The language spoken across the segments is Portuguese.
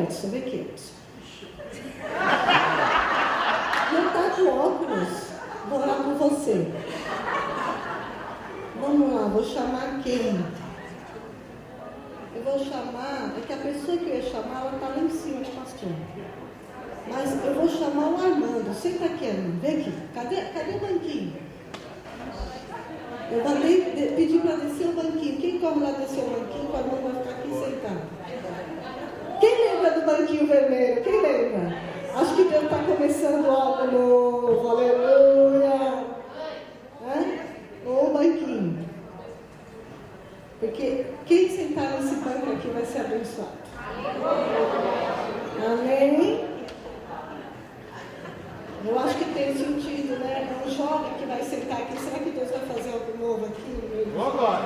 Edson, vem aqui, Edson. Não está com óculos. Vou orar por você. Vamos lá, vou chamar quem? Eu vou chamar, é que a pessoa que eu ia chamar, ela está lá em cima, pastor. Mas eu vou chamar o Armando. Senta aqui, Armando. Vem aqui. Cadê o banquinho? Eu mandei pedir para descer o banquinho. Quem corre lá descer o banquinho, o Armando vai ficar aqui sentado. Quem lembra do banquinho vermelho? Quem lembra? Acho que Deus está começando algo novo. Aleluia. O banquinho. Porque quem sentar nesse banco aqui vai ser abençoado. Amém? Eu acho que tem sentido, né? É um jovem que vai sentar aqui. Será que Deus vai fazer algo novo aqui? Agora.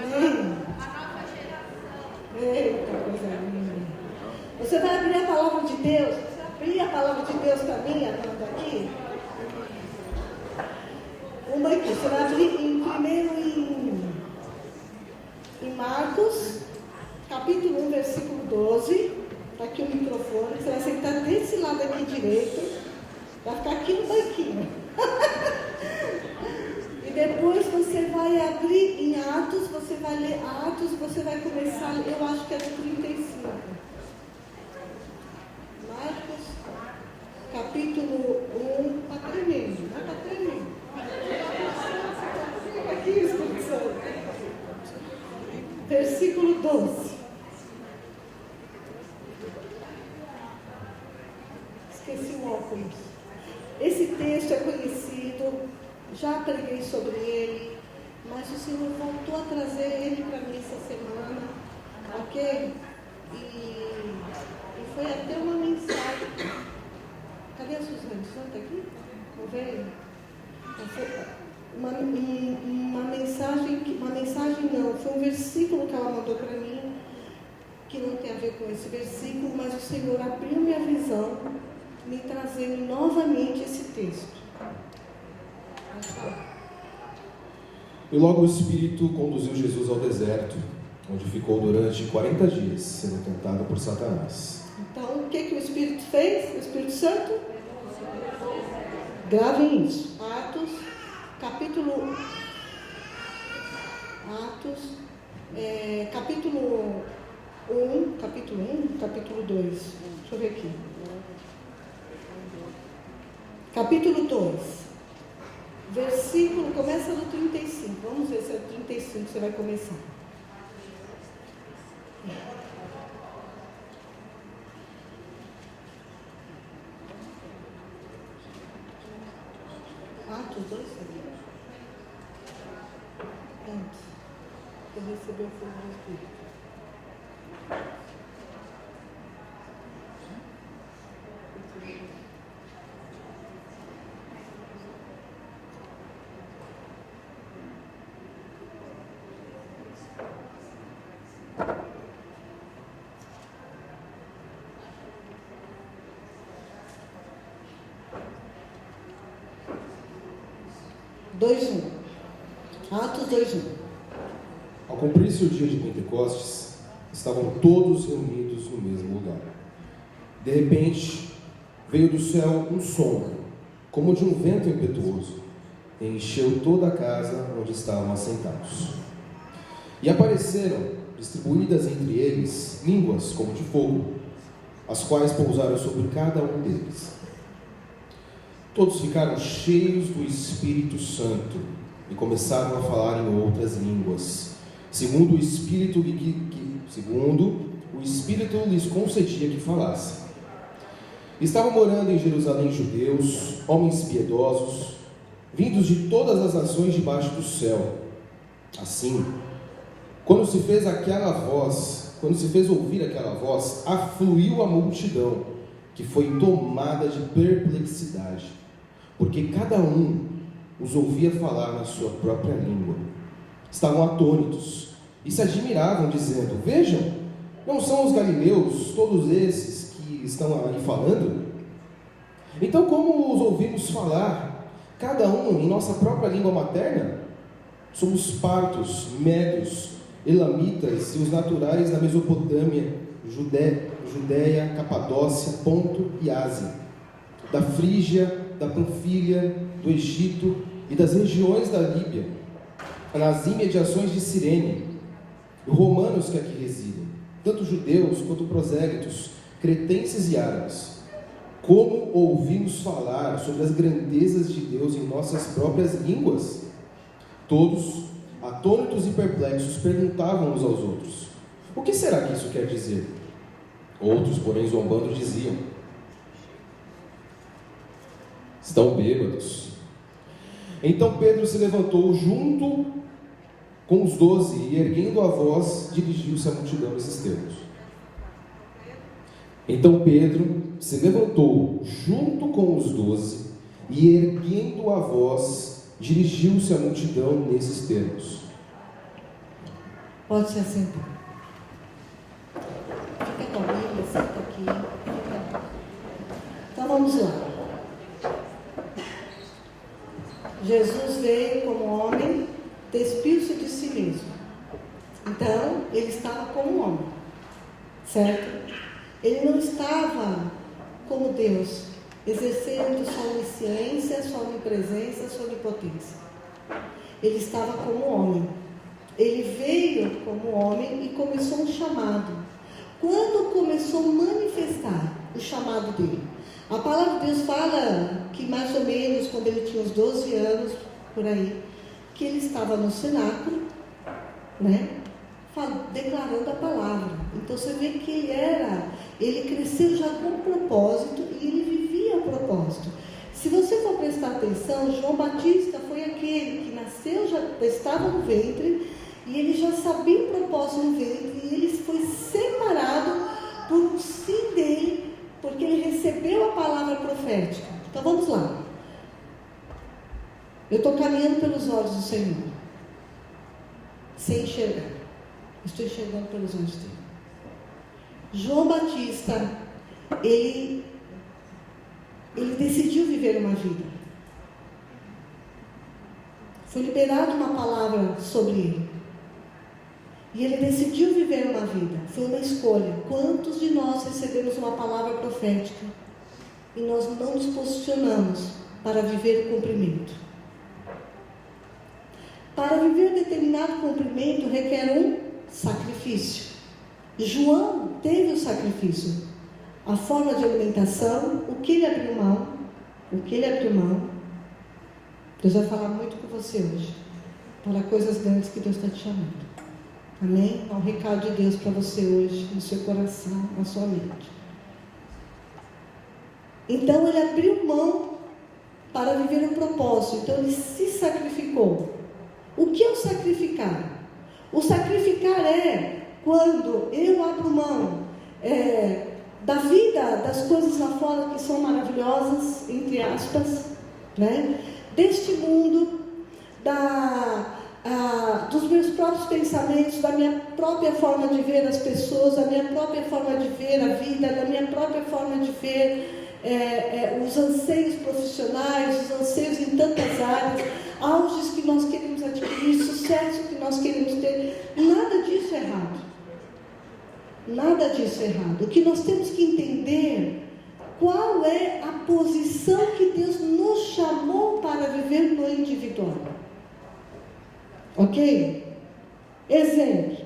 Amém? Eita, coisa linda. Você vai abrir a palavra de Deus. Você abrir a palavra de Deus para mim, Amanda, aqui? Uma aqui. Você vai abrir primeiro em Marcos, capítulo 1, versículo 12. Está aqui o microfone. Você vai sentar desse lado aqui direito. Vai ficar aqui no banquinho. E depois você vai abrir em Atos. Você vai ler Atos. Você vai começar, eu acho que é do 35. Marcos, capítulo 1. Está tremendo. Está tremendo. Fica aqui, Espírito Santo. Versículo 12. Esqueci o óculos. Esse texto é conhecido, já preguei sobre ele, mas o Senhor voltou a trazer ele para mim essa semana, ok? E foi até uma mensagem. Cadê a Suzane? Suzane está aqui? Não veio? Uma mensagem não, foi um versículo que ela mandou para mim, que não tem a ver com esse versículo, mas o Senhor abriu minha visão, me trazendo novamente esse texto. E logo o Espírito conduziu Jesus ao deserto, onde ficou durante 40 dias, sendo tentado por Satanás. Então, o que o Espírito fez? O Espírito Santo? Gravem isso. Atos, capítulo 1, capítulo 2. Deixa eu ver aqui. Capítulo 2. Versículo, começa no 35. Vamos ver se é o 35 que você vai começar. Atos 2, antes. Eu recebi o fogo do Espírito. Atos 2:1. Ao cumprir-se o dia de Pentecostes, estavam todos reunidos no mesmo lugar. De repente, veio do céu um som, como de um vento impetuoso, e encheu toda a casa onde estavam assentados. E apareceram, distribuídas entre eles, línguas como de fogo, as quais pousaram sobre cada um deles. Todos ficaram cheios do Espírito Santo e começaram a falar em outras línguas, segundo o Espírito lhes concedia que falassem. Estavam morando em Jerusalém judeus, homens piedosos, vindos de todas as nações debaixo do céu. Assim, quando se fez ouvir aquela voz, afluiu a multidão, que foi tomada de perplexidade, porque cada um os ouvia falar na sua própria língua. Estavam atônitos e se admiravam, dizendo: vejam, não são os galileus todos esses que estão ali falando? Então como os ouvimos falar, cada um em nossa própria língua materna? Somos partos, médios, elamitas e os naturais da Mesopotâmia, Judéia, Capadócia, Ponto e Ásia, da Frígia, da Panfilha, do Egito e das regiões da Líbia, nas imediações de Cirene, romanos que aqui residem, tanto judeus quanto prosélitos, cretenses e árabes. Como ouvimos falar sobre as grandezas de Deus em nossas próprias línguas? Todos, atônitos e perplexos, perguntavam uns aos outros: o que será que isso quer dizer? Outros, porém, zombando, diziam: estão bêbados. Então Pedro se levantou junto com os 12 e, erguendo a voz, dirigiu-se à multidão nesses termos. Então Pedro se levantou junto com os 12 e, erguendo a voz, dirigiu-se à multidão nesses termos. Pode se assentar. Fica com a Bíblia, senta aqui. Então vamos lá. Jesus veio como homem, despiu-se de si mesmo. Então, ele estava como homem, certo? Ele não estava como Deus, exercendo sua onisciência, sua onipresença, sua onipotência. Ele estava como homem. Ele veio como homem e começou um chamado. Quando começou a manifestar o chamado dele? A palavra de Deus fala que mais ou menos quando ele tinha uns 12 anos, por aí, que ele estava no cenáculo, né? Declarando a palavra. Então você vê que ele cresceu já com um propósito e ele vivia o propósito. Se você for prestar atenção, João Batista foi aquele que nasceu, já estava no ventre, e ele já sabia o propósito no ventre, e ele foi separado por um sim dele, porque ele recebeu a palavra profética. Então vamos lá. Eu estou caminhando pelos olhos do Senhor, sem enxergar. Estou enxergando pelos olhos dele. João Batista, ele decidiu viver uma vida. Foi liberada uma palavra sobre ele. E ele decidiu viver uma vida. Foi uma escolha. Quantos de nós recebemos uma palavra profética e nós não nos posicionamos para viver o cumprimento? Para viver determinado cumprimento requer um sacrifício. João teve o sacrifício, a forma de alimentação, o que ele abriu mão. Deus vai falar muito com você hoje, para coisas grandes que Deus está te chamando. Amém? É um recado de Deus para você hoje, no seu coração, na sua mente. Então ele abriu mão para viver um propósito. Então ele se sacrificou. O que é o sacrificar? O sacrificar é quando eu abro mão da vida, das coisas lá fora que são maravilhosas, entre aspas, né? Deste mundo, dos meus próprios pensamentos, da minha própria forma de ver as pessoas, da minha própria forma de ver a vida, da minha própria forma de ver os anseios profissionais, os anseios em tantas áreas, auges que nós queremos adquirir, sucesso que nós queremos ter. Nada disso é errado. Nada disso é errado. O que nós temos que entender, qual é a posição que Deus nos chamou para viver no individual. Ok? Exemplo.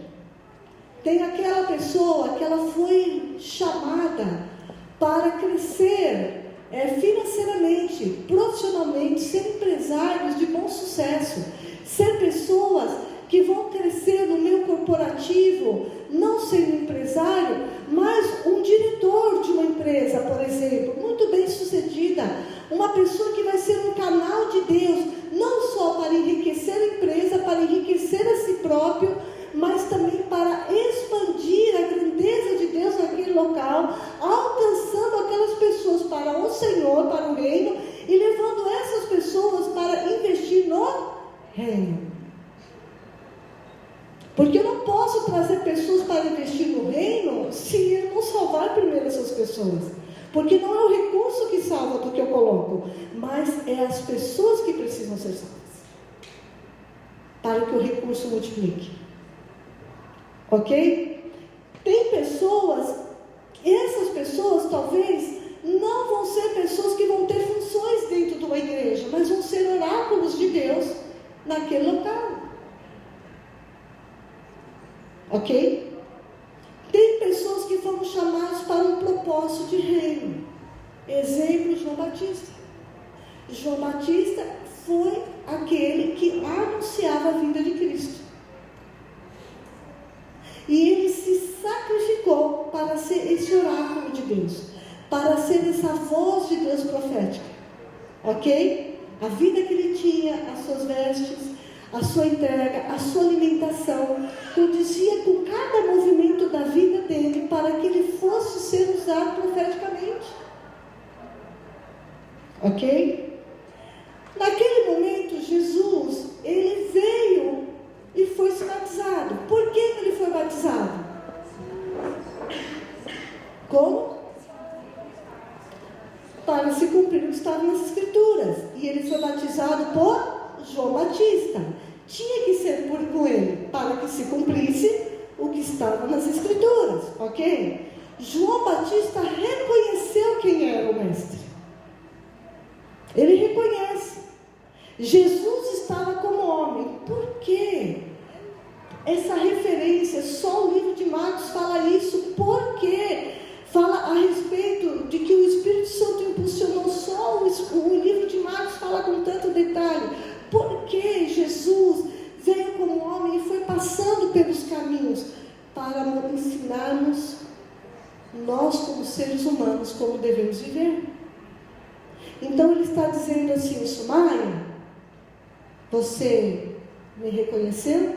Tem aquela pessoa que ela foi chamada para crescer financeiramente, profissionalmente, ser empresários de bom sucesso, ser pessoas que vão crescer no meio corporativo, não sendo empresário, mas um diretor de uma empresa, por exemplo, muito bem sucedida, uma pessoa que vai ser um canal de Deus, não só para enriquecer a empresa, para enriquecer a si próprio, mas também para expandir a grandeza de Deus naquele local, alcançando aquelas pessoas para o Senhor, para o reino, e levando essas pessoas para investir no reino. Porque eu não posso trazer pessoas para investir no reino se eu não salvar primeiro essas pessoas. Porque não é o recurso que salva do que eu coloco, mas é as pessoas que precisam ser salvas, para que o recurso multiplique. Ok? Tem pessoas, essas pessoas talvez não vão ser pessoas que vão ter funções dentro de uma igreja, mas vão ser oráculos de Deus naquele local. Ok? Tem pessoas que foram chamadas para um propósito de reino. Exemplo, João Batista. João Batista foi aquele que anunciava a vinda de Cristo. E ele se sacrificou para ser esse oráculo de Deus, para ser essa voz de Deus profética. Ok? A vida que ele tinha, as suas vestes, a sua entrega, a sua alimentação, condizia com cada movimento da vida dele para que ele fosse ser usado profeticamente. Ok? Naquele momento, Jesus, ele veio e foi se batizado. Por que ele foi batizado? Como? Para se cumprir o que estava nas Escrituras. E ele foi batizado por João Batista. Tinha que ser por ele, para que se cumprisse o que estava nas Escrituras. Ok? João Batista reconheceu quem era o Mestre. Ele reconhece. Jesus estava como homem. Por quê? Essa referência, só o livro de Marcos fala isso. Por quê? Fala a respeito de que o Espírito Santo impulsionou, só o livro de Marcos fala com tanto detalhe. Porque Jesus veio como homem e foi passando pelos caminhos para ensinarmos nós como seres humanos como devemos viver. Então ele está dizendo assim: Sumaia, você me reconheceu?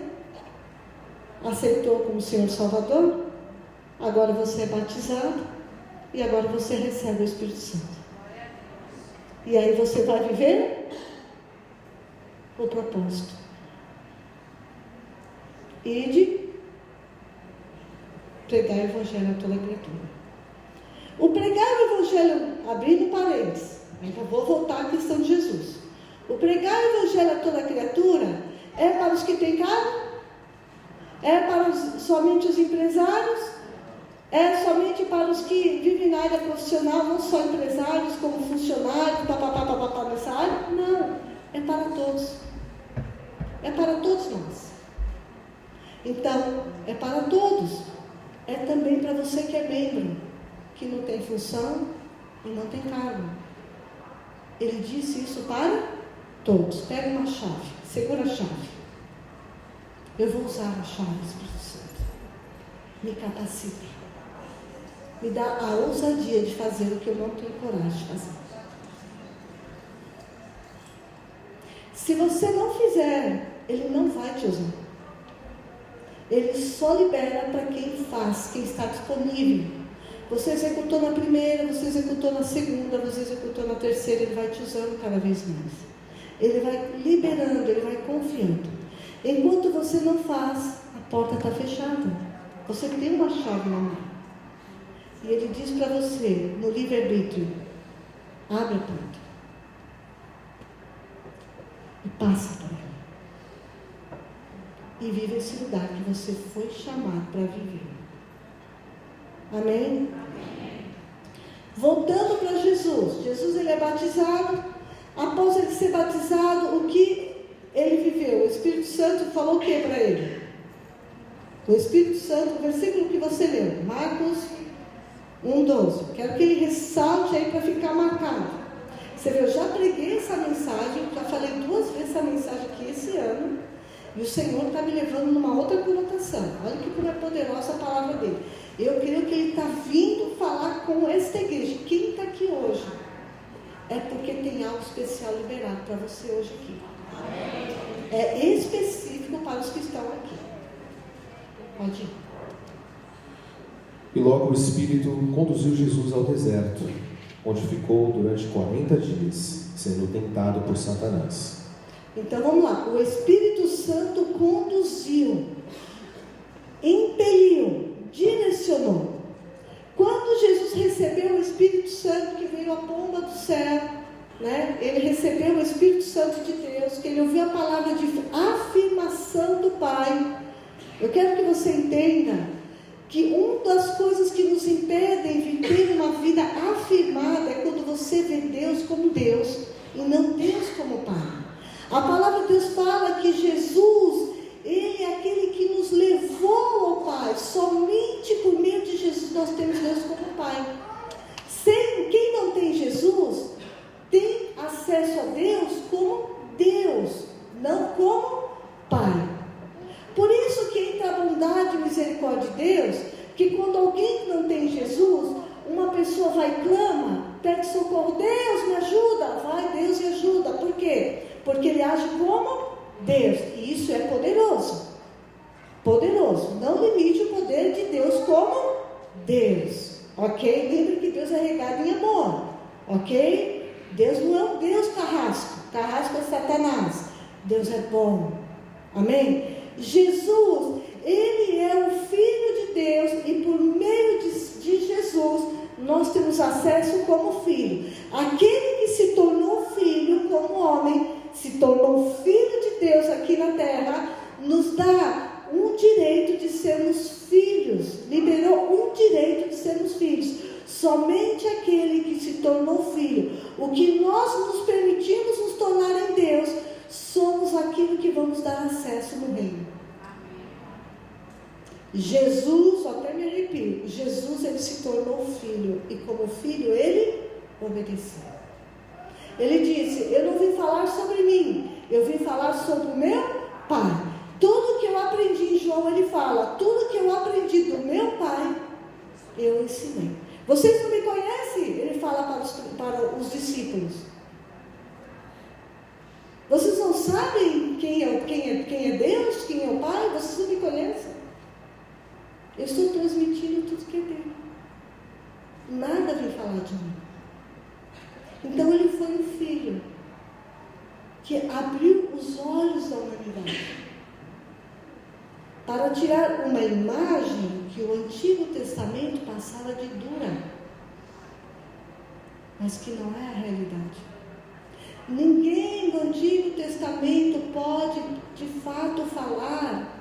Aceitou como Senhor Salvador? Agora você é batizado e agora você recebe o Espírito Santo. E aí você vai viver o propósito. Ide pregar o Evangelho a toda criatura. O pregar o Evangelho, abrindo parênteses, ainda vou voltar à questão de Jesus. O pregar o Evangelho a toda criatura é para os que têm carro? É para somente os empresários? É somente para os que vivem na área profissional, não só empresários, como funcionários, papapá nessa área? Não, é para todos. É para todos nós. Então, é para todos. É também para você que é membro, que não tem função e não tem cargo. Ele disse isso para todos. Pega uma chave, segura a chave. Eu vou usar a chave do Espírito Santo. Me capacita. Me dá a ousadia de fazer o que eu não tenho coragem de fazer. Se você não fizer, ele não vai te usar. Ele só libera para quem faz, quem está disponível. Você executou na primeira, você executou na segunda, você executou na terceira, ele vai te usando cada vez mais. Ele vai liberando, ele vai confiando. Enquanto você não faz, a porta está fechada. Você tem uma chave na mão. E ele diz para você, no livre-arbítrio: abre a porta. E passa por ela. E vive esse lugar que você foi chamado para viver. Amém? Voltando para Jesus. Jesus, ele é batizado. Após ele ser batizado, o que ele viveu? O Espírito Santo falou o que para ele? O Espírito Santo, o versículo que você leu, Marcos 1:12. Quero que ele ressalte aí para ficar marcado. Você vê, eu já preguei essa mensagem, já falei 2 vezes essa mensagem aqui esse ano, e o Senhor está me levando numa outra conotação. Olha que poderosa a palavra dele. Eu creio que ele está vindo falar com esta igreja. Quem está aqui hoje é porque tem algo especial liberado para você hoje aqui. É específico para os que estão aqui. Pode ir. E logo o Espírito conduziu Jesus ao deserto, onde ficou durante 40 dias, sendo tentado por Satanás. Então vamos lá. O Espírito Santo conduziu, impeliu, direcionou. Quando Jesus recebeu o Espírito Santo, que veio a pomba do céu, né? Ele recebeu o Espírito Santo de Deus, que ele ouviu a palavra de afirmação do Pai. Eu quero que você entenda que uma das coisas que nos impedem de ter uma vida afirmada é quando você vê Deus como Deus e não Deus como Pai. A palavra de Deus fala que Jesus, Ele é aquele que nos levou ao Pai. Somente por meio de Jesus nós temos Deus como Pai. Quem não tem Jesus tem acesso a Deus como Deus, não como Pai. Por isso que entra a bondade e misericórdia de Deus, que quando alguém não tem Jesus, uma pessoa vai e clama, pede socorro, Deus me ajuda, vai Deus e ajuda. Por quê? Porque Ele age como Deus, e isso é poderoso. Poderoso, não limite o poder de Deus como Deus, ok? Lembre que Deus é regado em amor, ok? Deus não é um Deus carrasco, carrasco é Satanás. Deus é bom, amém? Jesus, Ele é o Filho de Deus, e por meio de Jesus nós temos acesso como filho. Aquele que se tornou filho como homem, se tornou filho de Deus aqui na terra, nos dá um direito de sermos filhos, liberou um direito de sermos filhos. Somente aquele que se tornou filho, o que nós nos permitimos nos tornar em Deus, somos aquilo que vamos dar acesso no reino. Jesus, até me arrepio, Jesus, Ele se tornou filho, e como filho Ele obedeceu. Ele disse, eu não vim falar sobre mim, eu vim falar sobre o meu Pai. Tudo que eu aprendi, em João Ele fala, tudo que eu aprendi do meu Pai, eu ensinei. Vocês não me conhecem? Ele fala para os discípulos. Vocês não sabem quem é Deus, quem é o Pai? Vocês não me conhecem? Eu estou transmitindo tudo que é dele. Nada vem falar de mim. Então Ele foi um filho que abriu os olhos da humanidade para tirar uma imagem que o Antigo Testamento passava de dura, mas que não é a realidade. Ninguém do Antigo Testamento pode de fato falar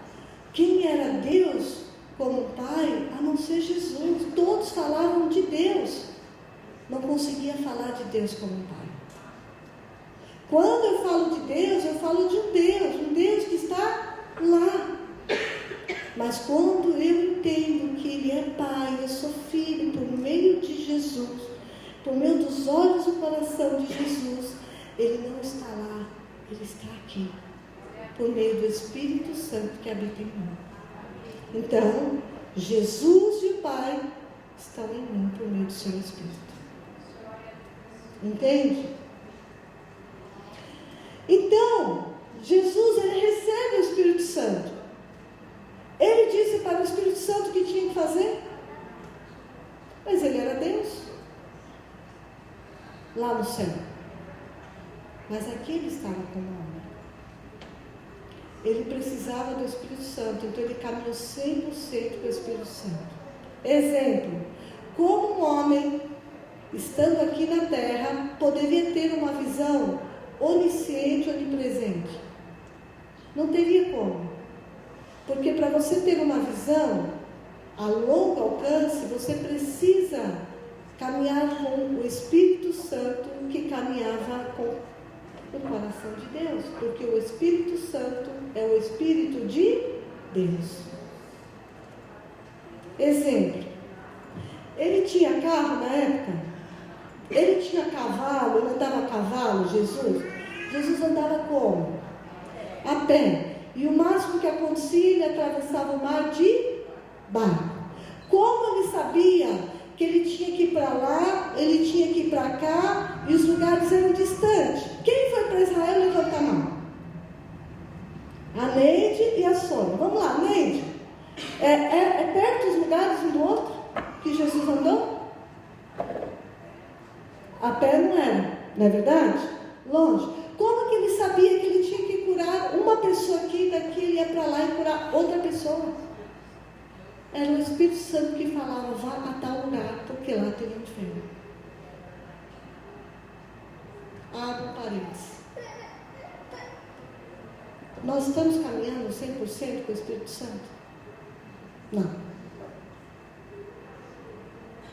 quem era Deus como Pai, a não ser Jesus. Todos falavam de Deus, não conseguia falar de Deus como Pai. Quando eu falo de Deus, eu falo de um Deus que está lá. Mas quando eu entendo que Ele é Pai, eu sou filho por meio de Jesus, por meio dos olhos do coração de Jesus, Ele não está lá, Ele está aqui, por meio do Espírito Santo que habita em mim. Então, Jesus e o Pai estão em mim por meio do seu Espírito. Entende? Então, Jesus, Ele recebe o Espírito Santo. Ele disse para o Espírito Santo o que tinha que fazer. Mas Ele era Deus lá no céu. Mas aqui Ele estava como homem. Ele precisava do Espírito Santo, então Ele caminhou 100% com o Espírito Santo. Exemplo, como um homem, estando aqui na terra, poderia ter uma visão onisciente, onipresente? Não teria como. Porque para você ter uma visão a longo alcance, você precisa caminhar com o Espírito Santo que caminhava com o coração de Deus, porque o Espírito Santo é o Espírito de Deus. Exemplo, ele tinha carro na época? Ele tinha cavalo, ele andava a cavalo, Jesus? Jesus andava como? A pé. E o máximo que acontecia, ele atravessava o mar de barco. Como ele sabia que ele tinha que ir para lá, ele tinha que ir para cá, e os lugares eram distantes? Quem foi para Israel? Levanta a mão. A Neide e a Sônia. Vamos lá, Neide. É perto os lugares um do outro que Jesus andou? A pé não era, não é verdade? Longe. Como que ele sabia que ele tinha que curar uma pessoa aqui, daqui ele ia para lá e curar outra pessoa? Era o Espírito Santo que falava, vá a tal lugar, porque lá tem um enfermo. Abra parênteses. Nós estamos caminhando 100% com o Espírito Santo? Não.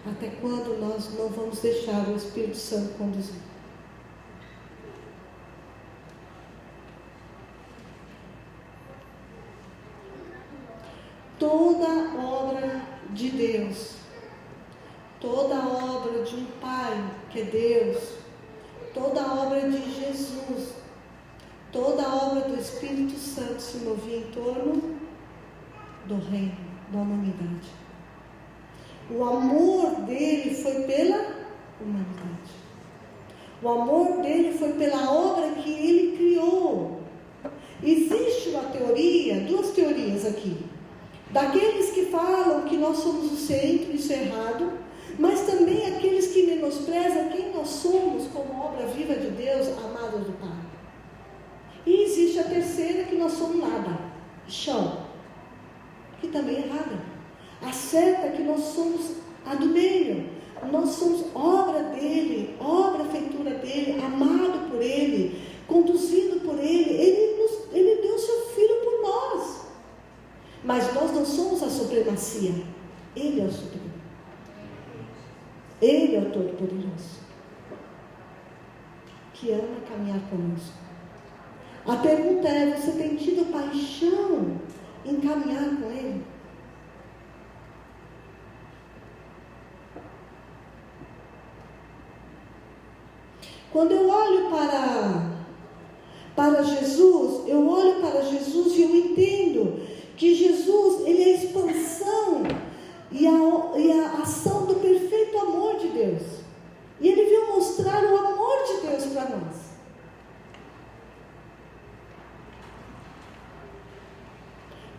Até quando nós não vamos deixar o Espírito Santo conduzir? Toda obra de Deus, toda obra de um Pai, que é Deus, toda obra de Jesus, toda obra do Espírito Santo se movia em torno do reino, da humanidade. O amor dele foi pela humanidade. O amor dele foi pela obra que ele criou. Existe uma teoria, duas teorias aqui. Daqueles que falam que nós somos o centro, isso é errado, mas também aqueles que menosprezam quem nós somos como obra viva de Deus, amados do Pai. E existe a terceira, que nós somos nada, chão, que também é errada. A certa é que nós somos a do meio, nós somos obra dele, obra feitura dele, amado por ele, conduzido por ele. Ele deu seu filho por nós. Mas nós não somos a supremacia. Ele é o supremo. Ele é o Todo-Poderoso, que ama caminhar conosco. A pergunta é: você tem tido paixão em caminhar com Ele? Quando eu olho para Jesus, eu olho para Jesus e eu entendo que Jesus, ele é a expansão e a ação do perfeito amor de Deus. E ele veio mostrar o amor de Deus para nós.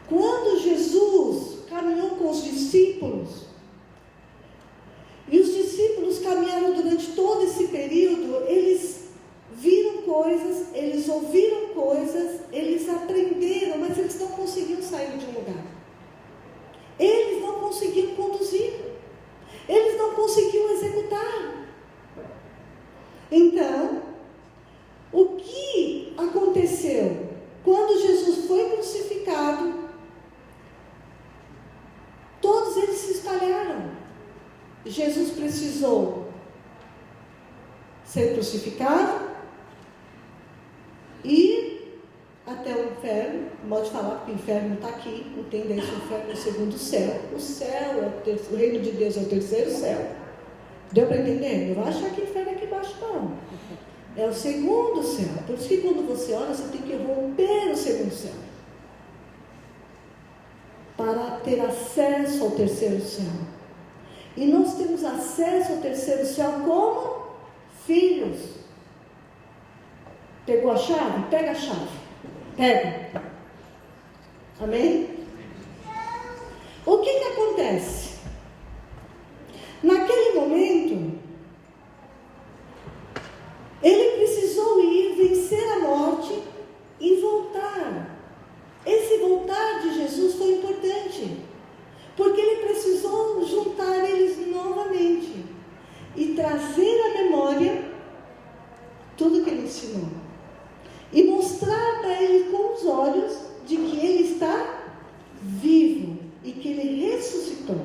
Quando Jesus caminhou com os discípulos, e os discípulos caminharam durante todo esse período, eles viram coisas, eles ouviram coisas, eles aprenderam, mas eles não conseguiam sair de um lugar. Eles não conseguiam conduzir. Eles não conseguiam executar. Então, o que aconteceu? Quando Jesus foi crucificado, todos eles se espalharam. Jesus precisou ser crucificado, ir até o inferno. Pode falar que o inferno está aqui, entenda isso, o inferno é o segundo céu. O céu o reino de Deus é o terceiro céu. Deu para entender? Não vai achar que o inferno é aqui embaixo, não. É o segundo céu. Por isso que quando você olha, você tem que romper o segundo céu, para ter acesso ao terceiro céu. E nós temos acesso ao terceiro céu como filhos. Pegou a chave? Pega a chave. Pega. Amém? O que acontece? Naquele momento, ele precisou ir, vencer a morte e voltar. Esse voltar de Jesus foi importante, porque ele precisou juntar eles novamente e trazer à memória tudo que ele ensinou e mostrar para ele com os olhos de que ele está vivo e que ele ressuscitou.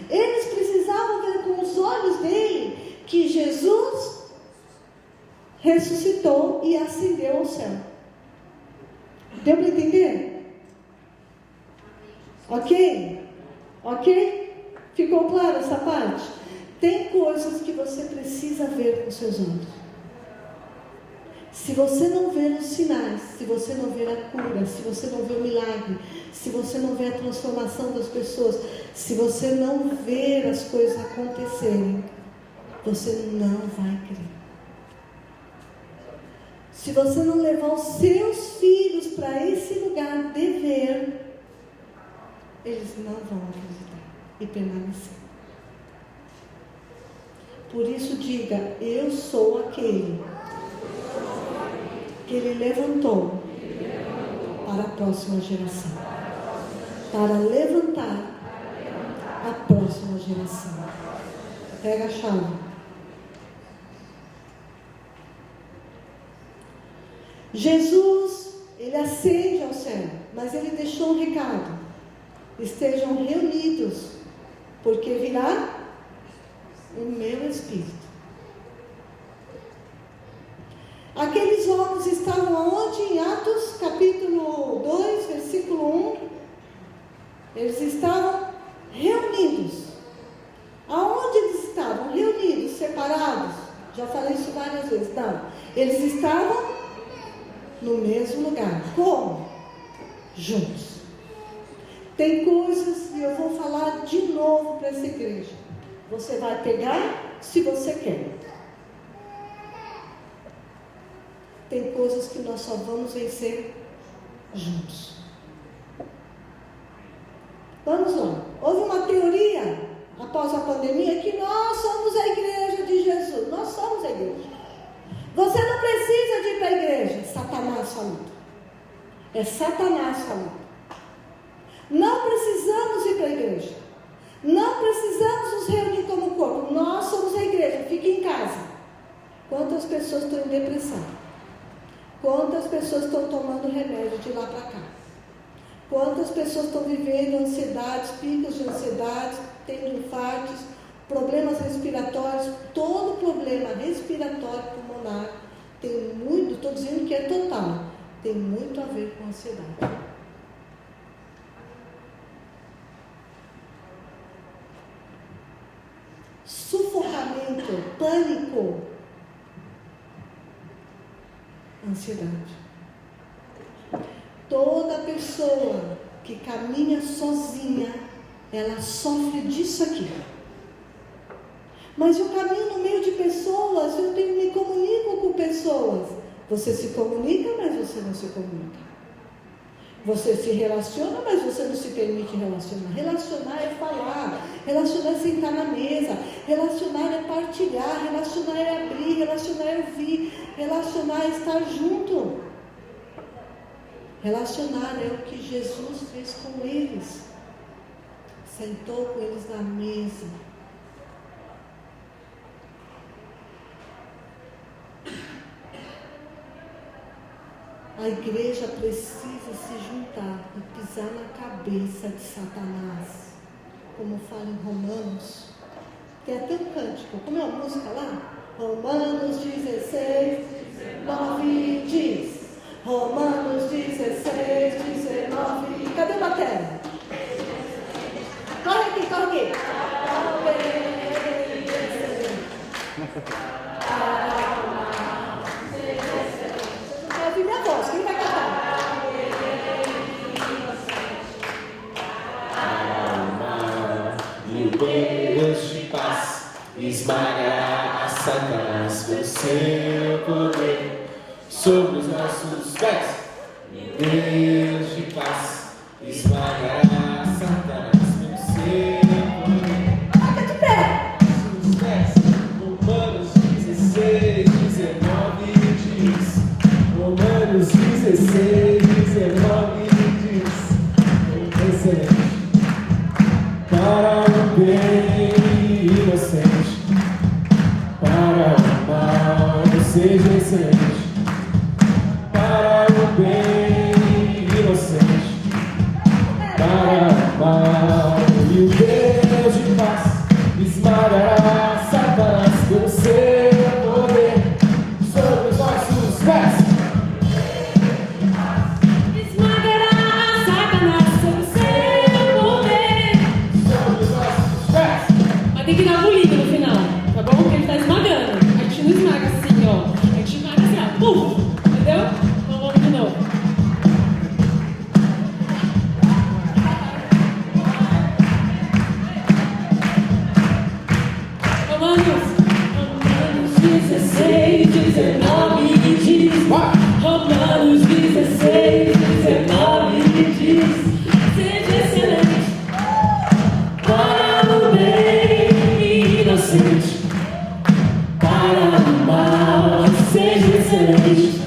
Eles precisavam ver com os olhos dele que Jesus ressuscitou e ascendeu ao céu. Deu para entender? Ok? Ok? Ficou claro essa parte? Tem coisas que você precisa ver com seus olhos. Se você não ver os sinais, se você não ver a cura, se você não ver o milagre, se você não ver a transformação das pessoas, se você não ver as coisas acontecerem, você não vai crer. Se você não levar os seus filhos para esse lugar de ver, eles não vão acreditar e permanecer. Por isso diga: eu sou aquele que ele levantou para a próxima geração, para levantar a próxima geração. Pega a chave. Jesus, ele ascende ao céu, mas ele deixou um recado: estejam reunidos, porque virá o meu espírito. Aqueles homens estavam onde? Em Atos, capítulo 2, versículo 1. Eles estavam reunidos. Aonde eles estavam? Reunidos, separados? Já falei isso várias vezes. Não. Eles estavam no mesmo lugar. Como? Juntos. Tem coisas, e eu vou falar de novo para essa igreja. Você vai pegar se você quer. Tem coisas que nós só vamos vencer juntos. Vamos lá. Houve uma teoria após a pandemia que nós somos a igreja de Jesus. Nós somos a igreja. Você não precisa de ir para a igreja. Satanás falou. É Satanás falando. Não precisamos ir para a igreja. Não precisamos nos reunir como corpo. Nós somos a igreja. Fique em casa. Quantas pessoas estão em depressão? Quantas pessoas estão tomando remédio de lá para cá? Quantas pessoas estão vivendo ansiedades, picos de ansiedade, tendo infartos, problemas respiratórios? Todo problema respiratório pulmonar tem muito, estou dizendo que é total, tem muito a ver com ansiedade. Sufocamento, pânico, ansiedade. Toda pessoa que caminha sozinha, ela sofre disso aqui. Mas eu caminho no meio de pessoas, eu me comunico com pessoas. Você se comunica, mas você não se comunica. Você se relaciona, mas você não se permite relacionar. Relacionar é falar, relacionar é sentar na mesa, relacionar é partilhar, relacionar é abrir, relacionar é ouvir, relacionar é estar junto. Relacionar é o que Jesus fez com eles. Sentou com eles na mesa. A igreja precisa se juntar e pisar na cabeça de Satanás. Como fala em Romanos. Tem até um cântico. Como é a música lá? Romanos 16, 9 diz. Romanos 16, 19. Cadê a matéria? Corre aqui, corre aqui. Ouvir minha voz, quem vai cantar? Alma e Deus de paz esmagará a Satanás com seu poder sobre os nossos pés. Deus de paz esmagará a Satanás com seu poder. Coloca de pé! Os pés. Romanos 16, 19 diz. Romanos 16, 19 diz. Excelente. Para o bem inocente, para o mal seja excelente. Para o bem inocente, para o mal. E o Deus de paz esmagará Satanás com seu poder sobre os nossos pés. Tem que dar um pulinho no final, tá bom? Porque ele tá esmagando. A gente não esmaga assim, ó. A gente esmaga assim, ó. Pum! Entendeu? Então vamos de novo. Romanos 16, 19 diz. Romanos 16, 19 diz. Seja excelente para o bem inocente, para o mal seja excelente,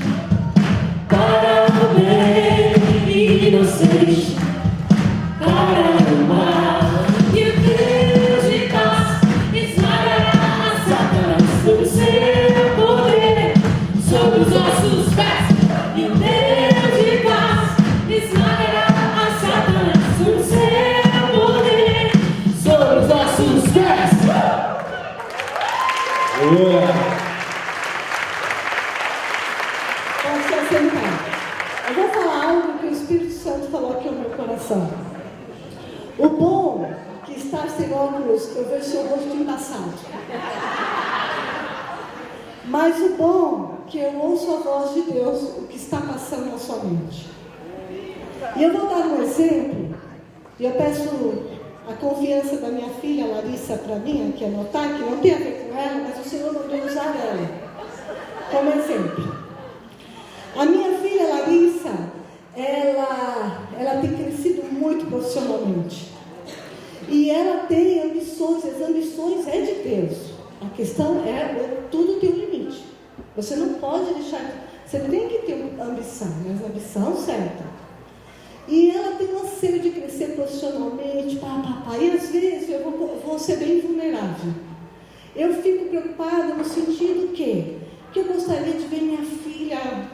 para o bem inocente, para o mal. E o Deus de paz esmagará a Satanás sob o seu poder, sobre os nossos pés. E o Deus de paz esmagará a Pode se assentar. Eu vou falar algo que o Espírito Santo falou aqui no meu coração. O bom que estar sem óculos, eu vejo seu rosto embaçado. Mas o bom que eu ouço a voz de Deus, o que está passando na sua mente. E eu vou dar um exemplo, e eu peço a confiança da minha filha Larissa para mim, aqui anotar, que não tem a ver com ela, mas o Senhor mandou usar ela como exemplo. A minha filha Larissa, ela tem crescido muito profissionalmente. E ela tem ambições, as ambições é de Deus. A questão é, tudo tem um limite. Você não pode deixar, você tem que ter ambição, mas a ambição certa. E ela tem um anseio de crescer profissionalmente, e às vezes eu vou ser bem vulnerável. Eu fico preocupada no sentido que eu gostaria de ver minha filha,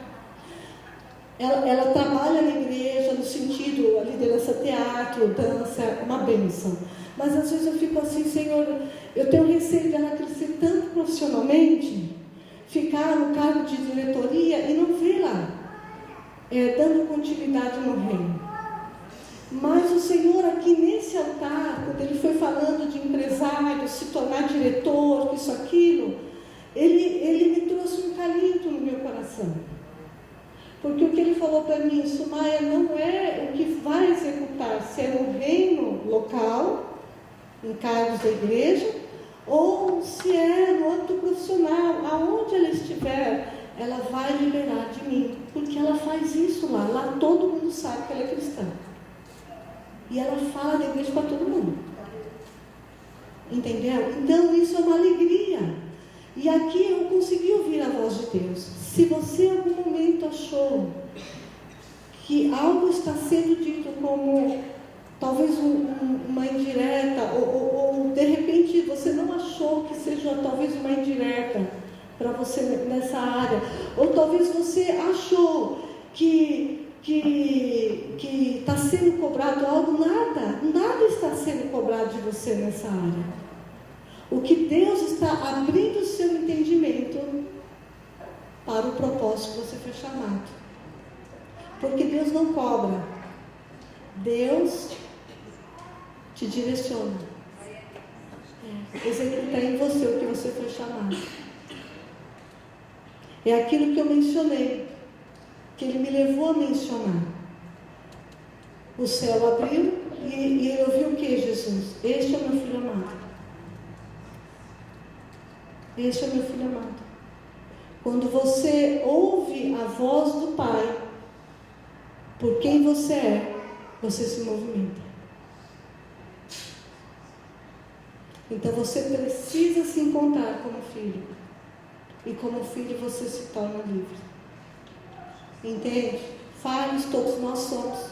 ela trabalha na igreja, no sentido, a liderança teatro, dança, uma bênção. Mas às vezes eu fico assim, Senhor, eu tenho receio de ela crescer tanto profissionalmente, ficar no cargo de diretoria e não ver lá, dando continuidade no reino. Mas o Senhor aqui nesse altar, quando Ele foi falando de empresário, se tornar diretor, isso, aquilo, Ele me trouxe um calento no meu coração. Porque o que Ele falou para mim, Sumaia, não é o que vai executar, se é no reino local, em cargos da igreja, ou se é no âmbito profissional, aonde ela estiver, ela vai liberar de mim, porque ela faz isso lá todo mundo sabe que ela é cristã. E ela fala da igreja para todo mundo. Entendeu? Então isso é uma alegria. E aqui eu consegui ouvir a voz de Deus. Se você em algum momento achou que algo está sendo dito como talvez uma indireta, ou de repente você não achou que seja talvez uma indireta para você nessa área, ou talvez você achou que está sendo cobrado algo, nada está sendo cobrado de você nessa área. O que Deus está abrindo o seu entendimento para o propósito que você foi chamado. Porque Deus não cobra, Deus te direciona. Executa em você o que você foi chamado. É aquilo que eu mencionei, que Ele me levou a mencionar. O céu abriu e ele ouviu o que, Jesus? Este é o meu filho amado. Este é o meu filho amado. Quando você ouve a voz do Pai, por quem você é, você se movimenta. Então você precisa se encontrar como filho. E como filho você se torna livre. Entende? Falhos todos nós somos.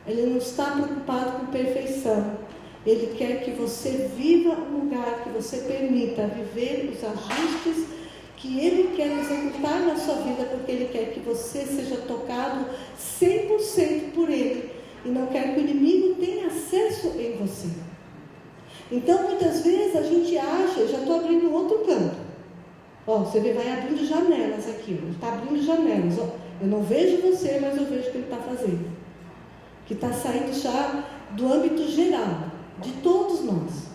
Ele não está preocupado com perfeição. Ele quer que você viva um lugar, que você permita viver os ajustes que Ele quer executar na sua vida, porque Ele quer que você seja tocado 100% por Ele. E não quer que o inimigo tenha acesso em você. Então, muitas vezes a gente acha, eu já estou abrindo outro canto. Você vai abrindo janelas aqui, ele está abrindo janelas. Eu não vejo você, mas eu vejo o que ele está fazendo. Que está saindo já do âmbito geral, de todos nós.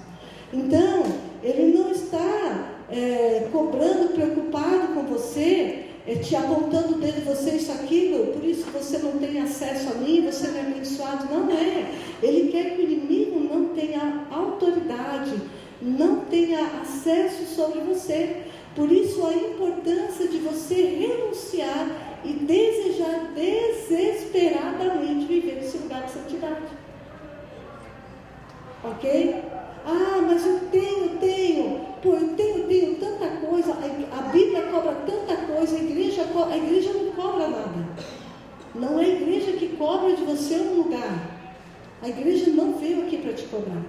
Então, ele não está cobrando, preocupado com você, te apontando o dedo, você isso, aquilo, por isso você não tem acesso a mim, você não é abençoado. Não é. Ele quer que o inimigo não tenha autoridade, não tenha acesso sobre você. Por isso a importância de você renunciar e desejar desesperadamente viver esse lugar de santidade. Ok? Mas eu tenho tanta coisa, a Bíblia cobra tanta coisa, a igreja não cobra nada. Não é a igreja que cobra de você um lugar. A igreja não veio aqui para te cobrar.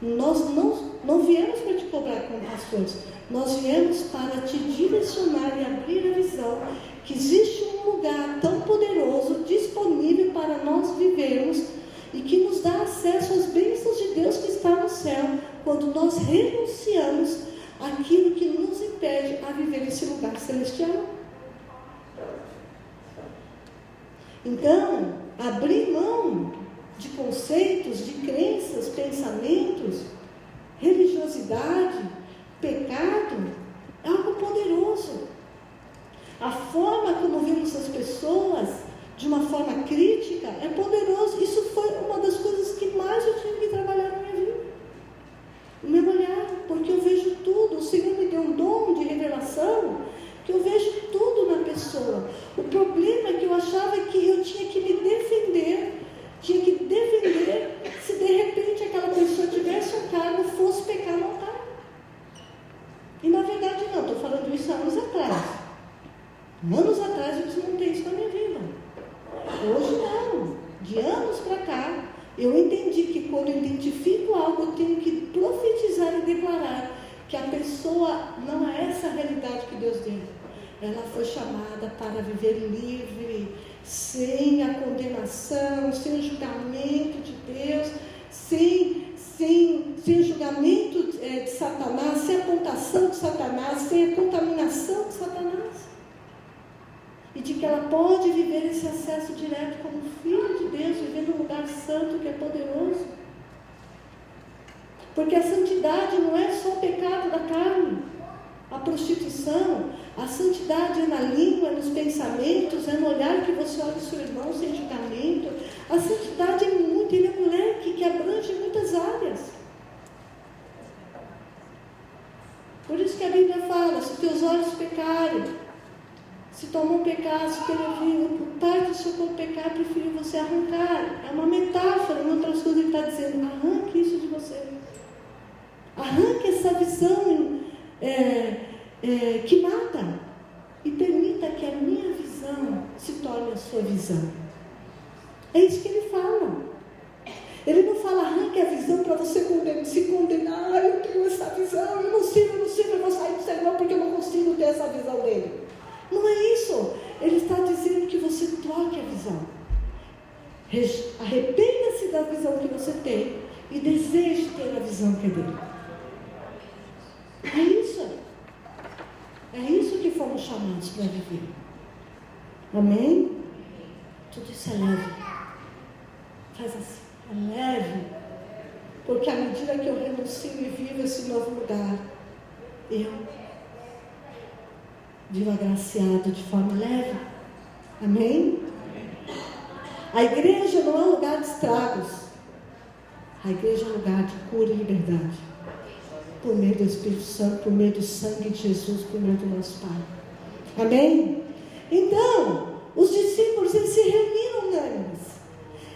Nós não viemos para te cobrar como pastores. Nós viemos para te direcionar e abrir a visão que existe um lugar tão poderoso, disponível para nós vivermos e que nos dá acesso às bênçãos de Deus que está no céu, quando nós renunciamos aquilo que nos impede a viver esse lugar celestial. Então, abrir mão de conceitos, de crenças, pensamentos, religiosidade, pecado, é algo poderoso. A forma como vemos as pessoas, de uma forma crítica, é poderoso. Isso foi uma das coisas que mais eu tive que trabalhar na minha vida. O meu olhar, porque eu vejo tudo. O Senhor me deu um dom de revelação, que eu vejo tudo na pessoa. O problema é que eu achava que eu tinha que me defender, se de repente aquela pessoa tivesse um cargo, fosse pecar no altar. E na verdade não, estou falando isso há anos atrás. Anos atrás eu desmontei isso na minha vida. Hoje não. De anos para cá, eu entendi que quando eu identifico algo, eu tenho que profetizar e declarar que a pessoa não é essa a realidade que Deus deu. Ela foi chamada para viver livre, sem a condenação, sem o julgamento de Deus, sem o julgamento de Satanás, sem a apontação de Satanás, sem a contaminação de Satanás. E de que ela pode viver esse acesso direto como filho de Deus, vivendo um lugar santo que é poderoso. Porque a santidade não é só o pecado da carne, a prostituição. A santidade é na língua, é nos pensamentos, é no olhar que você olha o seu irmão sem julgamento. A santidade é muito, ele é um leque que abrange muitas áreas. Por isso que a Bíblia fala, se teus olhos pecarem, se tua mão pecar, se teu ouvido, parte do seu corpo pecar, prefiro você arrancar. É uma metáfora, em outras coisas ele está dizendo, arranque isso de você. Arranque essa visão que mata e permita que a minha visão se torne a sua visão. É isso que ele fala. Ele não fala arranque a visão para você se condenar. Eu tenho essa visão, eu não sirvo, eu vou sair do Senhor porque eu não consigo ter essa visão dele. Não é isso. Ele está dizendo que você troque a visão. Arrependa-se da visão que você tem e deseje ter a visão que é dele. É isso. É isso que fomos chamados para viver. Amém? Tudo isso é leve. Faz assim, é leve. Porque à medida que eu renuncio e vivo esse novo lugar, eu vivo agraciado de forma leve. Amém? A igreja não é um lugar de estragos. A igreja é um lugar de cura e liberdade. Por meio do Espírito Santo, por meio do sangue de Jesus, por meio do nosso Pai. Amém? Então, os discípulos, eles se reuniram unânimes.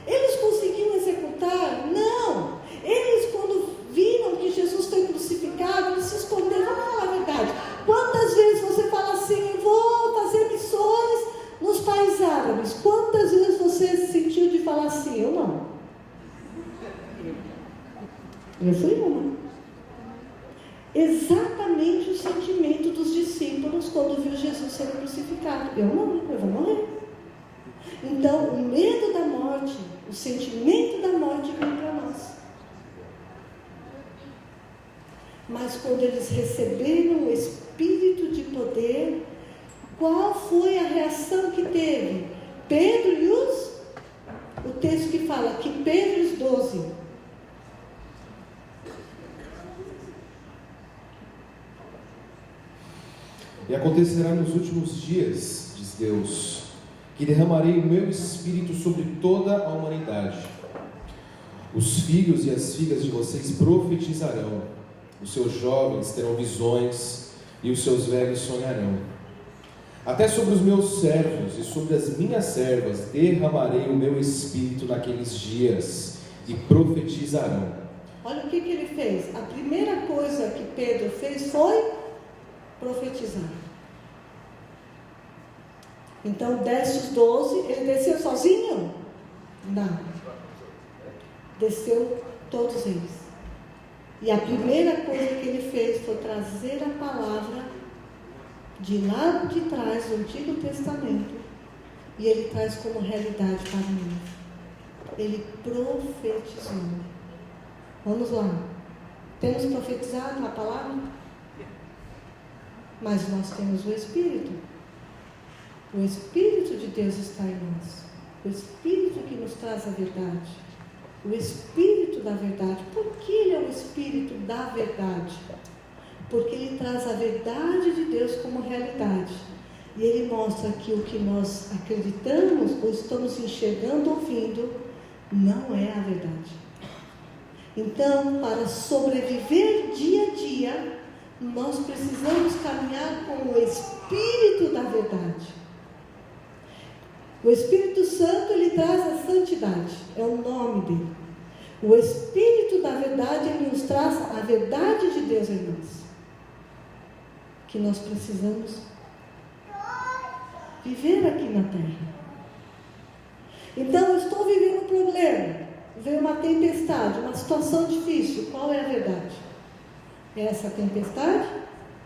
Eles conseguiam executar? Não. Eles, quando viram que Jesus foi crucificado, eles se esconderam. Vamos falar a verdade. Quantas vezes você fala assim, eu vou fazer missões nos países árabes? Quantas vezes você se sentiu de falar assim? Eu não. Eu fui uma. Exatamente o sentimento dos discípulos quando viu Jesus sendo crucificado. Eu não, eu vou morrer. Então, o medo da morte, o sentimento da morte vem para nós. Mas quando eles receberam o Espírito de poder, qual foi a reação que teve? Pedro e o texto que fala que Pedro e os 12... E acontecerá nos últimos dias, diz Deus, que derramarei o meu Espírito sobre toda a humanidade. Os filhos e as filhas de vocês profetizarão, os seus jovens terão visões e os seus velhos sonharão. Até sobre os meus servos e sobre as minhas servas derramarei o meu Espírito naqueles dias e profetizarão. Olha o que ele fez. A primeira coisa que Pedro fez foi profetizar. Então desce os 12, ele desceu sozinho? Não. Desceu todos eles. E a primeira coisa que ele fez foi trazer a palavra de lá de trás do Antigo Testamento. E ele traz como realidade para nós. Ele profetizou. Vamos lá. Temos profetizado a palavra? mas nós temos o Espírito. O Espírito de Deus está em nós. O Espírito que nos traz a verdade. O Espírito da verdade. Por que Ele é o Espírito da verdade? Porque Ele traz a verdade de Deus como realidade. E Ele mostra que o que nós acreditamos ou estamos enxergando, ouvindo, não é a verdade. Então, para sobreviver dia a dia, nós precisamos caminhar com o Espírito da verdade. O Espírito Santo, ele traz a santidade, é o nome dele. O Espírito da verdade, ele nos traz a verdade de Deus em nós, que nós precisamos viver aqui na terra. Então, eu estou vivendo um problema, veio uma tempestade, uma situação difícil. Qual é a verdade? É essa tempestade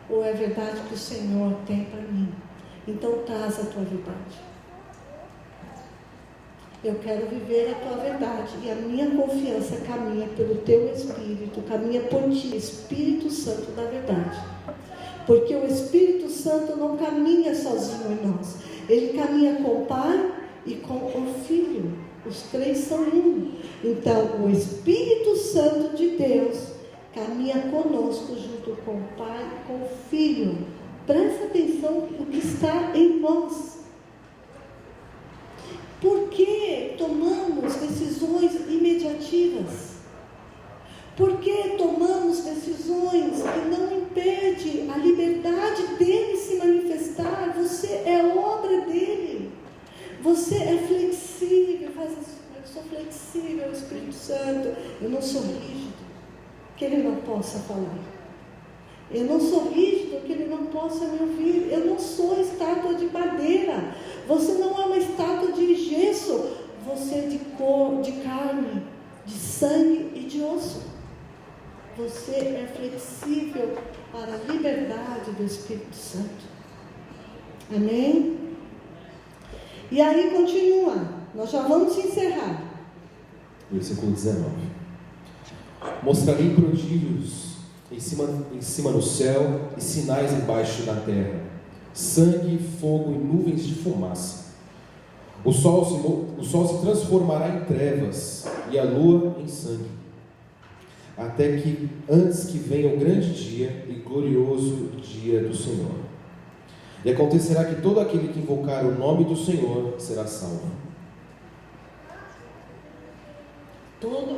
ou é a verdade que o Senhor tem para mim? Então, traz a tua verdade. Eu quero viver a tua verdade e a minha confiança caminha pelo teu Espírito, caminha por ti, Espírito Santo da verdade. Porque o Espírito Santo não caminha sozinho em nós. Ele caminha com o Pai e com o Filho. Os três são um. Então, o Espírito Santo de Deus caminha conosco junto com o Pai e com o Filho. Presta atenção no que está em nós. Por que tomamos decisões imediativas? Por que tomamos decisões que não impedem a liberdade dele se manifestar? Você é obra dele. Você é flexível. Eu sou flexível, Espírito Santo. Eu não sou rígido, que ele não possa falar. Eu não sou rígido, que ele não possa me ouvir. Eu não sou estátua de madeira. Você não é uma estátua de gesso. Você é de carne, de sangue e de osso. Você é flexível para a liberdade do Espírito Santo. Amém? E aí continua. Nós já vamos encerrar. Versículo 19. Mostrarei prodígios em cima no céu e sinais embaixo da terra, sangue, fogo e nuvens de fumaça. O sol se transformará em trevas e a lua em sangue, até que antes que venha o grande dia e glorioso dia do Senhor. E acontecerá que todo aquele que invocar o nome do Senhor será salvo. Todo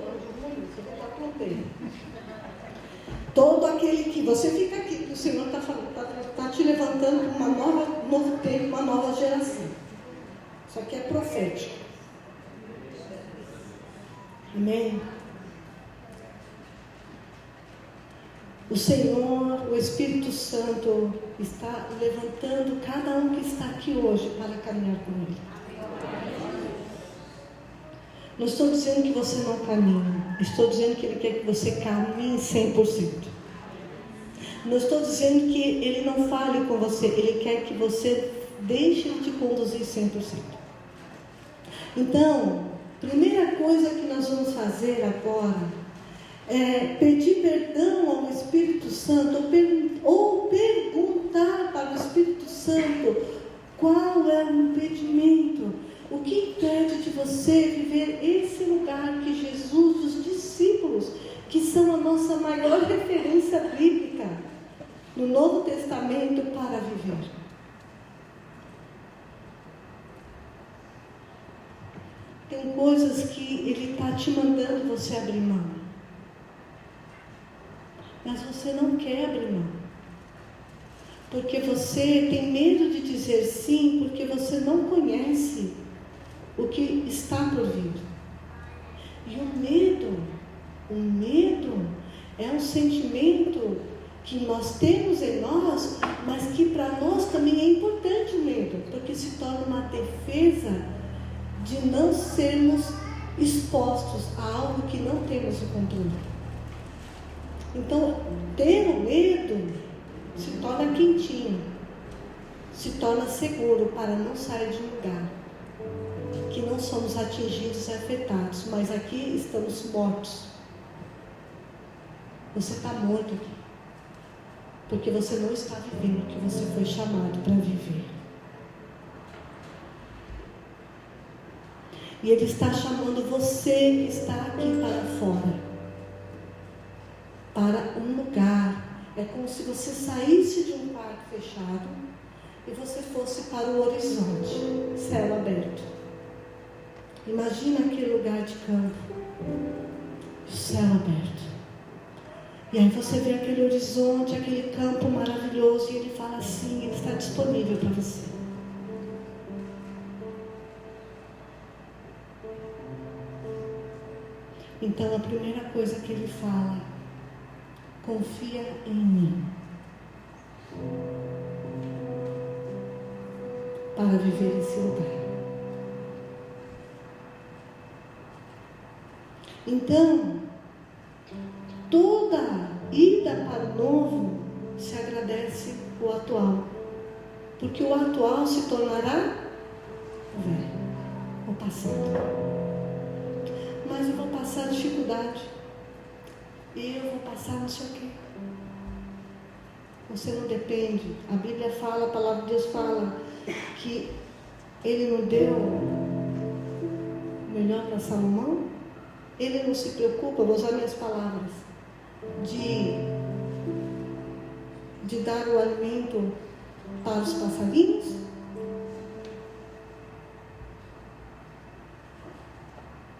aquele que... Você fica aqui, que o Senhor está te levantando para um novo tempo, uma nova geração. Isso aqui é profético. Amém? O Senhor, o Espírito Santo, está levantando cada um que está aqui hoje para caminhar com Ele. Não estou dizendo que você não caminha. Estou dizendo que Ele quer que você caminhe 100%. Não estou dizendo que Ele não fale com você. Ele quer que você deixe Ele te conduzir 100%. Então, primeira coisa que nós vamos fazer agora é pedir perdão ao Espírito Santo ou perguntar para o Espírito Santo qual é o impedimento. O que impede de você viver esse lugar que Jesus, os discípulos, que são a nossa maior referência bíblica no Novo Testamento para viver? Tem coisas que Ele está te mandando você abrir mão, mas você não quer abrir mão. Porque você tem medo de dizer sim, porque você não conhece o que está por vir. E o medo é um sentimento que nós temos em nós, mas que para nós também é importante o medo, porque se torna uma defesa de não sermos expostos a algo que não temos o controle. Então, ter o medo se torna quentinho, se torna seguro para não sair de um lugar que não somos atingidos e afetados, mas aqui estamos mortos. Você está morto aqui. porque você não está vivendo o que você foi chamado para viver. E Ele está chamando você que está aqui para fora, para um lugar. É como se você saísse de um quarto fechado e você fosse para o horizonte, céu aberto. Imagina aquele lugar de campo, céu aberto. E aí você vê aquele horizonte, aquele campo maravilhoso, e Ele fala assim, Ele está disponível para você. Então a primeira coisa que Ele fala, confia em mim, para viver esse lugar. Então, toda ida para o novo se agradece o atual, porque o atual se tornará o velho, o passado. Mas eu vou passar dificuldade, e eu vou passar não sei o quê. Você não depende. A Bíblia fala, a palavra de Deus fala que Ele não deu o melhor para Salomão. Ele não se preocupa, vou usar minhas palavras, de dar o alimento para os passarinhos.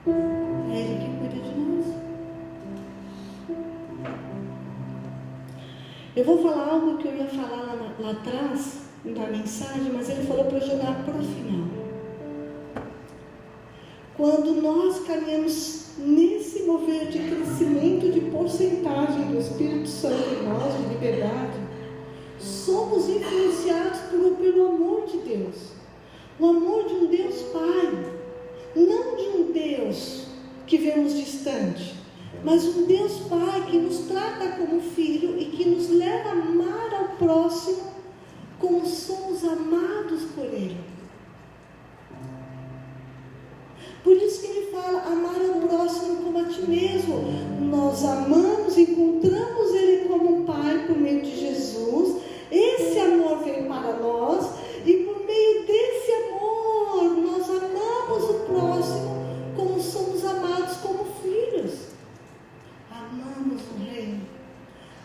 É Ele que cuida de nós. Eu vou falar algo que eu ia falar lá atrás, na mensagem, mas Ele falou para eu jogar para o final. Quando nós caminhamos nesse mover de crescimento de porcentagem do Espírito Santo em nós, de liberdade, somos influenciados pelo amor de Deus. O amor de um Deus Pai, não de um Deus que vemos distante, mas um Deus Pai que nos trata como filho e que nos leva a amar ao próximo como somos amados por Ele. Por isso que Ele fala, amar ao próximo como a ti mesmo. Nós amamos, encontramos Ele como um Pai por meio de Jesus. Esse amor vem para nós, e por meio desse amor nós amamos o próximo como somos amados como filhos. Amamos o reino,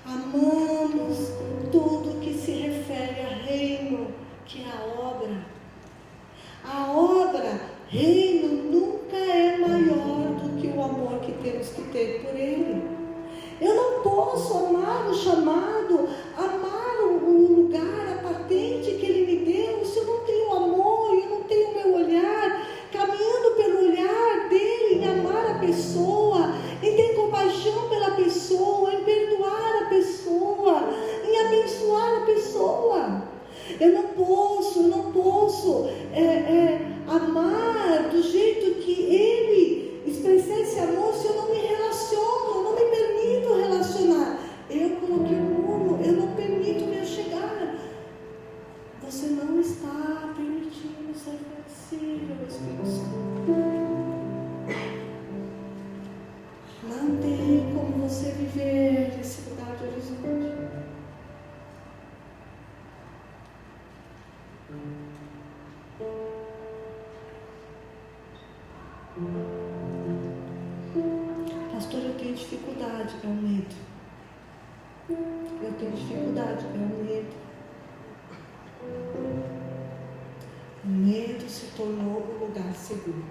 amamos tudo que se refere a reino, que é a obra. A obra, reino, nunca é maior do que o amor que temos que ter por Ele. Eu não posso amar o chamado, amar o lugar, a patente que Ele me deu, se eu não tenho amor, eu não tenho meu olhar, caminhando pelo olhar dEle, em amar a pessoa, em ter compaixão pela pessoa, em perdoar a pessoa, em abençoar a pessoa. Eu não posso amar do jeito que Ele expressar esse amor se eu não me relaciono, eu não me permito relacionar. Eu coloquei um muro, eu não permito me chegar. Você não está permitindo ser flexível, Espírito Santo. Não tem como você viver esse lugar de horizonte. Pastor, eu tenho dificuldade, é o medo. Eu tenho dificuldade, é o medo. O medo se tornou um lugar seguro.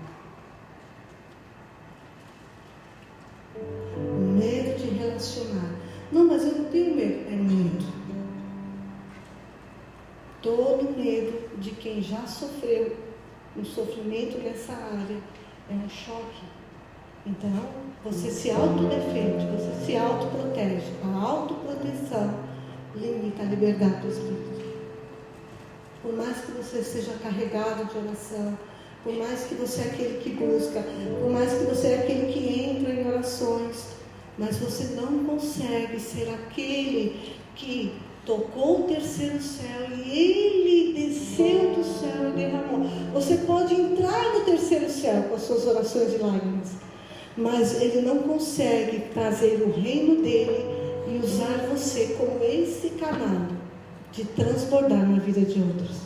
O medo de relacionar. Não, mas eu não tenho medo, é medo. Todo medo de quem já sofreu um sofrimento nessa área é um choque. Então, você se autodefende, você se autoprotege. A autoproteção limita a liberdade do Espírito. Por mais que você seja carregado de oração, por mais que você é aquele que busca, por mais que você é aquele que entra em orações, mas você não consegue ser aquele que tocou o terceiro céu e Ele desceu do céu e derramou. Você pode entrar no terceiro céu com as suas orações e lágrimas, mas Ele não consegue trazer o reino dele e usar você como esse canal de transbordar na vida de outros.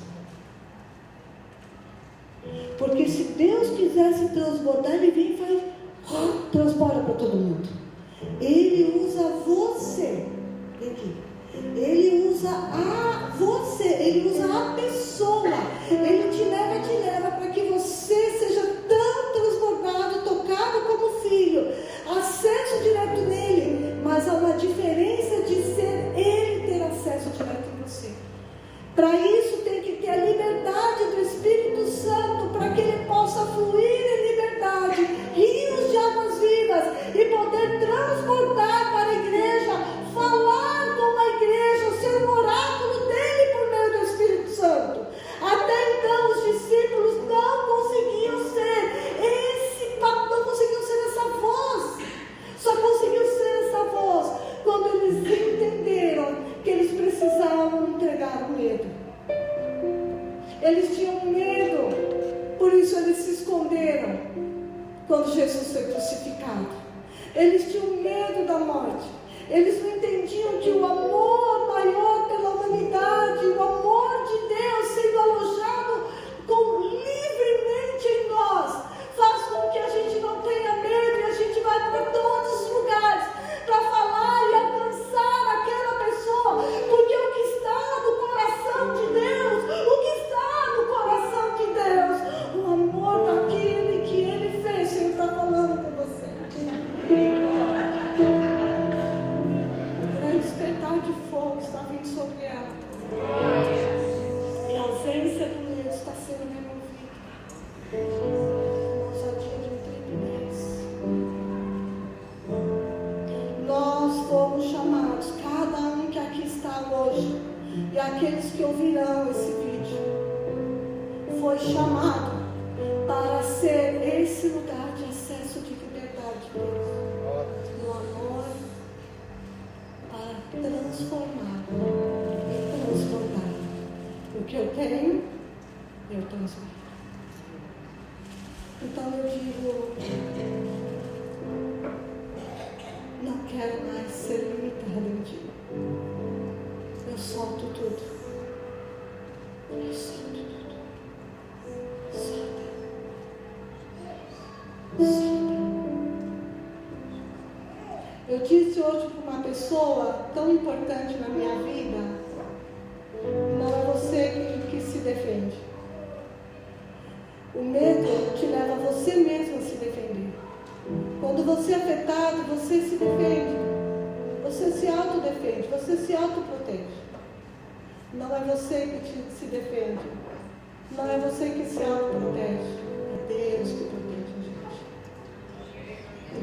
Porque se Deus quisesse transbordar, Ele vem e faz, transborda para todo mundo. Ele usa você. Ele usa você. Ele usa a pessoa. Ele te leva para que você seja tão transbordado, tocado como filho. Acesso direto nele. Mas há uma diferença de ser Ele ter acesso direto em você. Para isso tem que ter a liberdade do Espírito Santo, para que Ele possa fluir em liberdade, rios de águas vivas, e poder transbordar para a igreja, falar com a igreja, ser um oráculo dele por meio do Espírito Santo. Até então os discípulos não conseguiam ser essa voz, só conseguiu ser essa voz quando eles entenderam que eles precisavam entregar o medo. Eles tinham medo, por isso eles se esconderam quando Jesus foi crucificado. Eles tinham medo da morte. Eles não entendiam que o amor maior pela humanidade, o amor de Deus sendo alojado livremente em nós, faz com que a gente não tenha medo e a gente vai para todos os lugares para falar e alcançar aquela pessoa, porque o que está no coração de Deus, o que está no coração de Deus, o amor daquele que Ele fez, Ele está falando com você. O despertar de fogo está vindo sobre ela, e a ausência do medo está sendo removida. Ousadia de intrepidez. Nós fomos chamados, cada um que aqui está hoje, e aqueles que ouvirão esse vídeo, foi chamado para ser esse lugar de acesso de liberdade de Deus, no amor, para transformar e transbordar. O que eu tenho, eu transbordo. Então eu digo, não quero mais ser limitada em ti. Eu solto tudo. Eu solto tudo. Solta. Solta. Eu disse hoje para uma pessoa tão importante na minha vida, não é você que se defende. O medo te leva a você mesmo a se defender. Quando você é afetado, você se defende. Você se autodefende, você se autoprotege. Não é você que se defende. Não é você que se autoprotege. É Deus que protege a gente.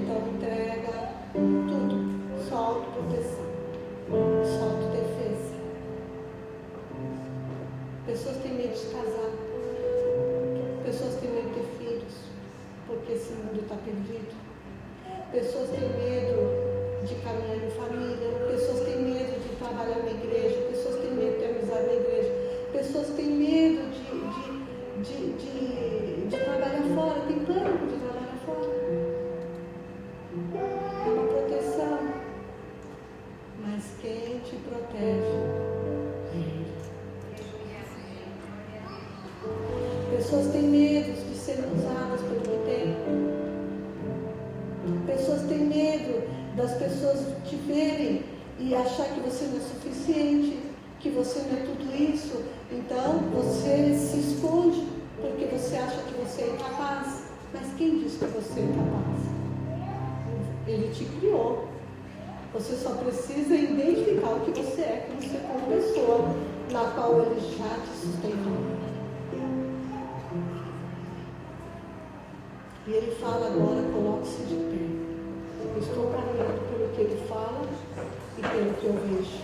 Então entrega tudo. Só autoproteção. Só autodefesa. Pessoas têm medo de casar. Pessoas têm medo de ter filhos, porque esse mundo está perdido. Pessoas têm medo de caminhar em família. Pessoas têm medo de trabalhar na igreja. Pessoas têm medo de ter amizade na igreja. Pessoas têm medo de trabalhar fora. Tem pânico de trabalhar fora. É uma proteção. Mas quem te protege? Pessoas têm medo de serem usadas pelo que têm. Pessoas têm medo das pessoas te verem e achar que você não é suficiente, que você não é tudo isso. Então você se esconde porque você acha que você é incapaz. Mas quem disse que você é incapaz? Ele te criou. Você só precisa identificar o que você é como pessoa na qual Ele já te sustentou. E Ele fala agora, coloque-se de pé. Eu estou caminhando pelo que Ele fala e pelo que eu vejo.